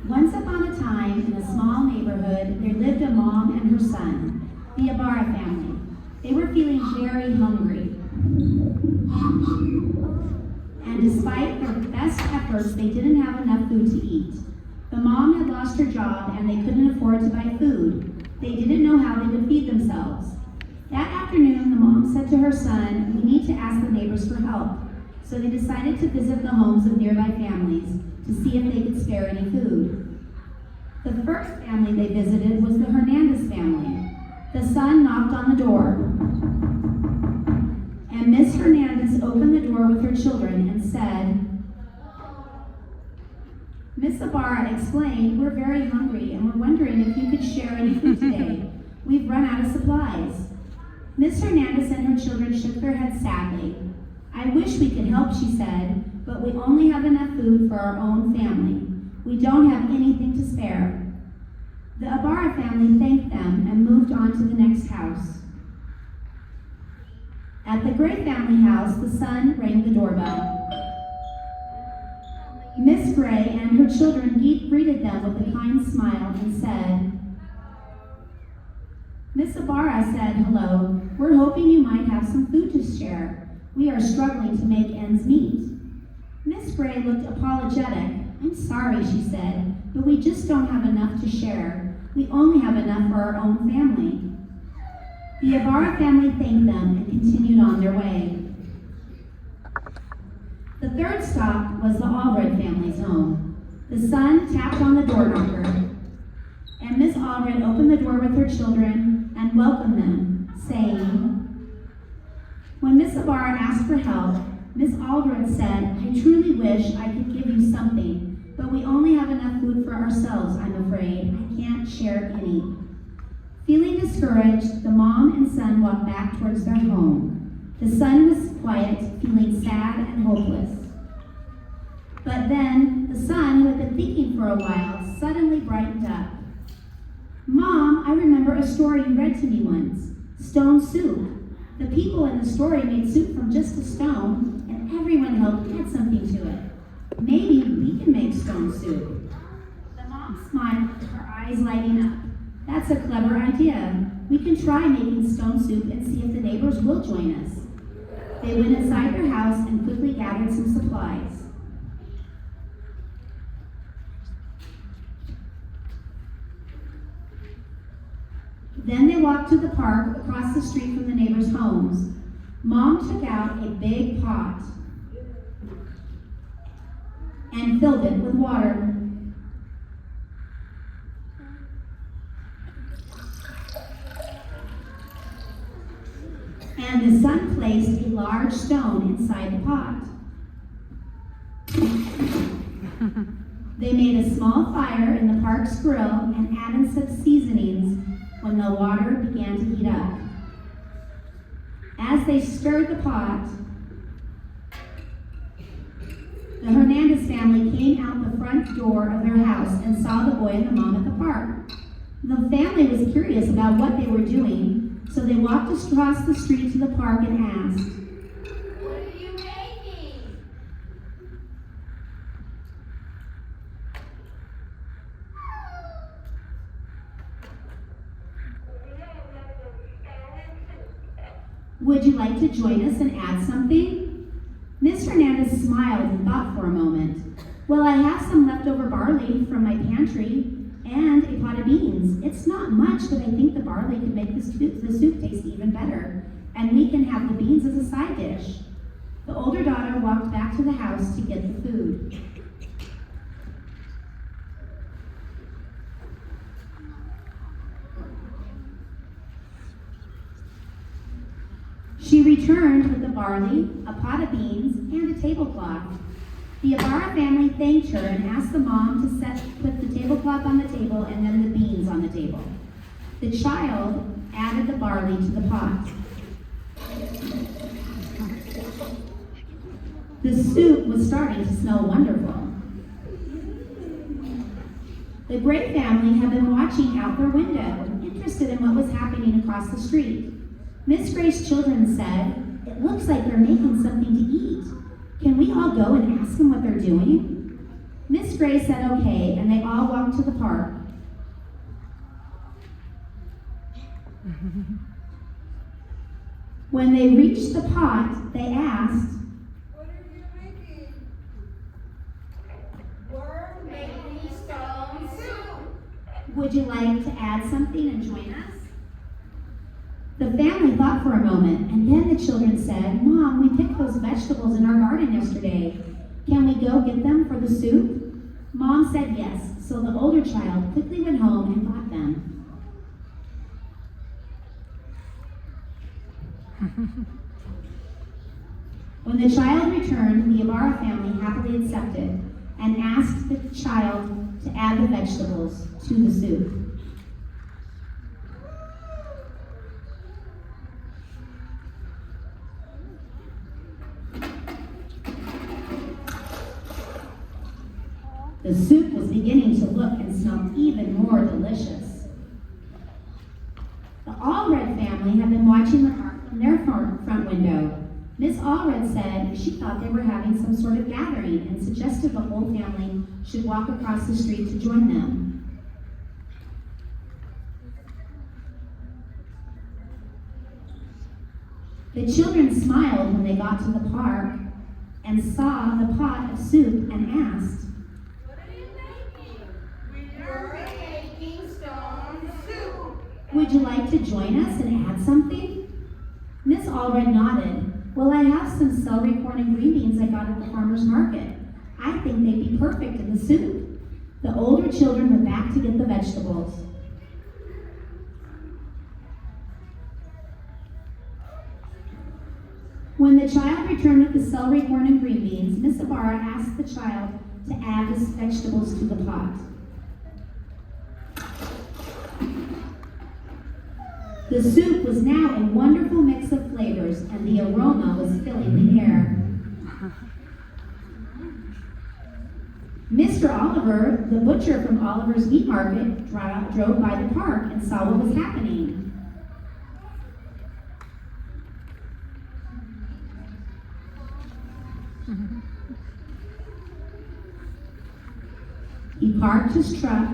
Once upon a time, in a small neighborhood, there lived a mom and her son, the Ibarra family. They were feeling very hungry. And despite their best efforts, they didn't have enough food to eat. The mom had lost her job and they couldn't afford to buy food. They didn't know how they would feed themselves. That afternoon, the mom said to her son, "We need to ask the neighbors for help." So they decided to visit the homes of nearby families to see if they could spare any food. The first family they visited was the Hernandez family. The son knocked on the door, and Miss Hernandez opened the door with her children and said, "Miss Ibarra explained, we're very hungry and we're wondering if you could share any food today. We've run out of supplies." Miss Hernandez and her children shook their heads sadly. "I wish we could help," she said, "but we only have enough food for our own family. We don't have anything to spare." The Ibarra family thanked them and moved on to the next house. At the Gray family house, the son rang the doorbell. Miss Gray and her children greeted them with a kind smile and said, "Miss Ibarra said hello. We're hoping you might have some food to share. We are struggling to make ends meet." Miss Gray looked apologetic. "I'm sorry," she said, "but we just don't have enough to share. We only have enough for our own family." The Ibarra family thanked them and continued on their way. The third stop was the Allred family's home. The son tapped on the door knocker, and Miss Allred opened the door with her children and welcomed them, saying, when Miss Ibarra asked for help, Miss Allred said, "I truly wish I could give you something, but we only have enough food for ourselves, I'm afraid. I can't share any." Feeling discouraged, the mom and son walked back towards their home. The son was quiet, feeling sad and hopeless. But then, the son, who had been thinking for a while, suddenly brightened up. "Mom, I remember a story you read to me once. Stone soup. The people in the story made soup from just a stone, and everyone helped add something to it. Maybe we can make stone soup." The mom smiled, her eyes lighting up. "That's a clever idea. We can try making stone soup and see if the neighbors will join us." They went inside their house and quickly gathered some supplies. Then they walked to the park across the street from the neighbors' homes. Mom took out a big pot and filled it with water. And the son placed a large stone inside the pot. They made a small fire in the park's grill and added some seasonings when the water began to heat up. As they stirred the pot, the Hernandez family came out the front door of their house and saw the boy and the mom at the park. The family was curious about what they were doing, so they walked across the street to the park and asked, "What are you making?" "Would you like to join us and add something?" Miss Hernandez smiled and thought for a moment. "Well, I have some leftover barley from my pantry and a pot of beans. It's not much, but I think the barley could make the soup taste even better, and we can have the beans as a side dish." The older daughter walked back to the house to get the food. She returned with the barley, a pot of beans, and a tablecloth. The Ibarra family thanked her and asked the mom to put the tablecloth on the table and then the beans on the table. The child added the barley to the pot. The soup was starting to smell wonderful. The Gray family had been watching out their window, interested in what was happening across the street. Miss Gray's children said, "It looks like they're making something to eat. Can we all go and ask them what they're doing?" Miss Gray said okay, and they all walked to the park. When they reached the pot, they asked, What are you making? We're making stone soup. "Would you like to add something and join us?" The family thought for a moment, and then the children said, "Mom, we picked those vegetables in our garden yesterday. Can we go get them for the soup?" Mom said yes, so the older child quickly went home and got them. When the child returned, the Ibarra family happily accepted and asked the child to add the vegetables to the soup. The soup was beginning to look and smell even more delicious. The Allred family had been watching the park from their front window. Miss Allred said she thought they were having some sort of gathering and suggested the whole family should walk across the street to join them. The children smiled when they got to the park and saw the pot of soup and asked, What are you making? We're making stone soup. "Would you like to join us and add something?" Miss Allred nodded. "Well, I have some celery, corn, and green beans I got at the farmer's market. I think they'd be perfect in the soup." The older children went back to get the vegetables. When the child returned with the celery, corn, and green beans, Miss Ibarra asked the child to add the vegetables to the pot. The soup was now a wonderful mix of flavors, and the aroma was filling the air. Mr. Oliver, the butcher from Oliver's Meat Market, drove by the park and saw what was happening. He parked his truck,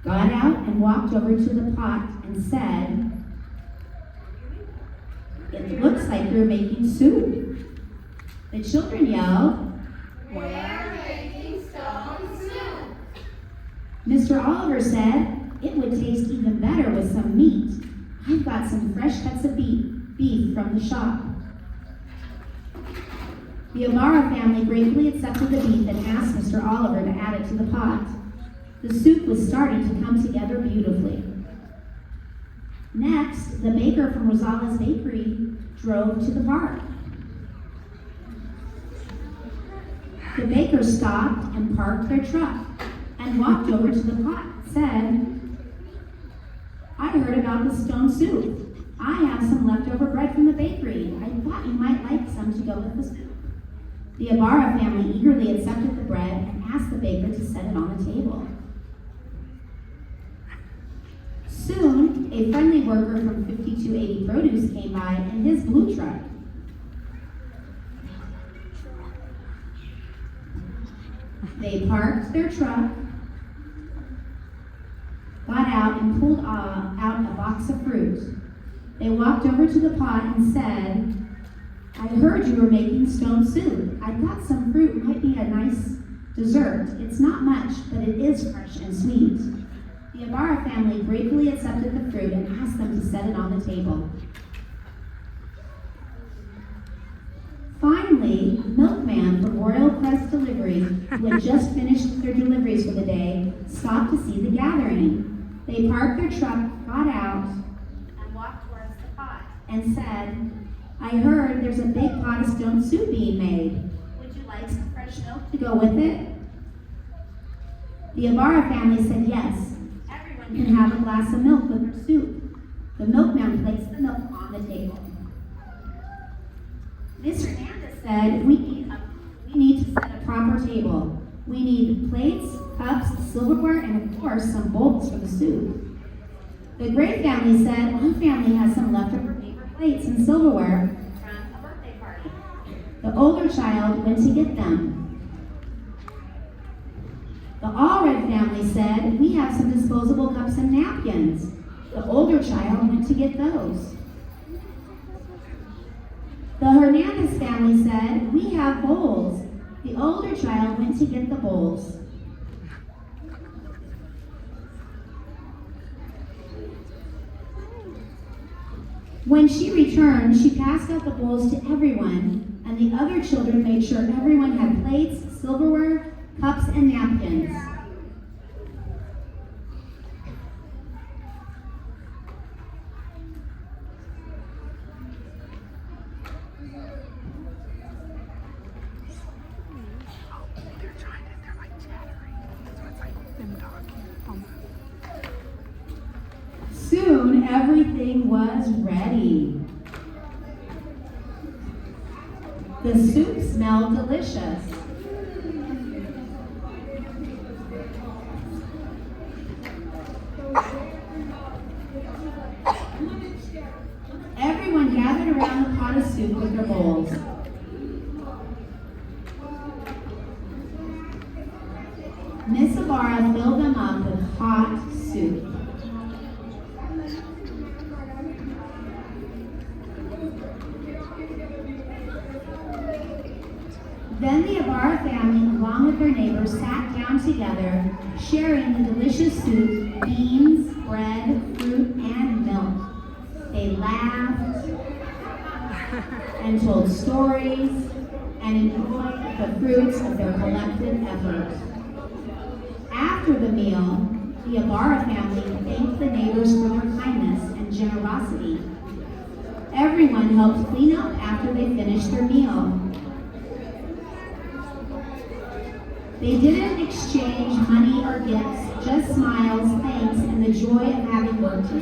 got out and walked over to the pot and said, "It looks like you're making soup." The children yelled, We're making stone soup. Mr. Oliver said, "It would taste even better with some meat. I've got some fresh cuts of beef from the shop." The Ibarra family gratefully accepted the beef and asked Mr. Oliver to add it to the pot. The soup was starting to come together beautifully. Next, the baker from Rosales Bakery drove to the park. The baker stopped and parked their truck and walked over to the pot and said, "I heard about the stone soup. I have some leftover bread from the bakery. I thought you might like some to go with the soup." The Ibarra family eagerly accepted the bread and asked the baker to set it on the table. Soon, a friendly worker from 5280 Produce came by in his blue truck. They parked their truck, got out and pulled out a box of fruit. They walked over to the pot and said, "I heard you were making stone soup. I thought some fruit might be a nice dessert. It's not much, but it is fresh and sweet." The Ibarra family gratefully accepted the fruit and asked them to set it on the table. Finally, a milkman from Royal Crest Delivery, who had just finished their deliveries for the day, stopped to see the gathering. They parked their truck, got out, and walked towards the pot, and said, "I heard there's a big pot of stone soup being made. Would you like some fresh milk to go with it?" The Ibarra family said yes. Everyone can have a glass of milk with their soup. The milkman placed the milk on the table. Miss Hernandez said, we need to set a proper table. We need plates, cups, silverware, and of course, some bowls for the soup. The Gray family said, our family has some leftover paper plates and silverware from a birthday party. The older child went to get them. The Allred family said, we have some disposable cups and napkins. The older child went to get those. The Hernandez family said, we have bowls. The older child went to get the bowls. When she returned, she passed out the bowls to everyone, and the other children made sure everyone had plates, silverware, cups, and napkins. Soon, everything was ready. The soup smelled delicious. Everyone gathered around the pot of soup with their bowls. Miss Ibarra filled them up with hot soup. Then the Ibarra family, along with their neighbors, sat down together, sharing the delicious soup, beans, bread, fruit, and milk. They laughed and told stories and enjoyed the fruits of their collective effort. After the meal, the Ibarra family thanked the neighbors for their kindness and generosity. Everyone helped clean up after they finished their meal. They didn't exchange money or gifts, just smiles, thanks, and the joy of having worked together.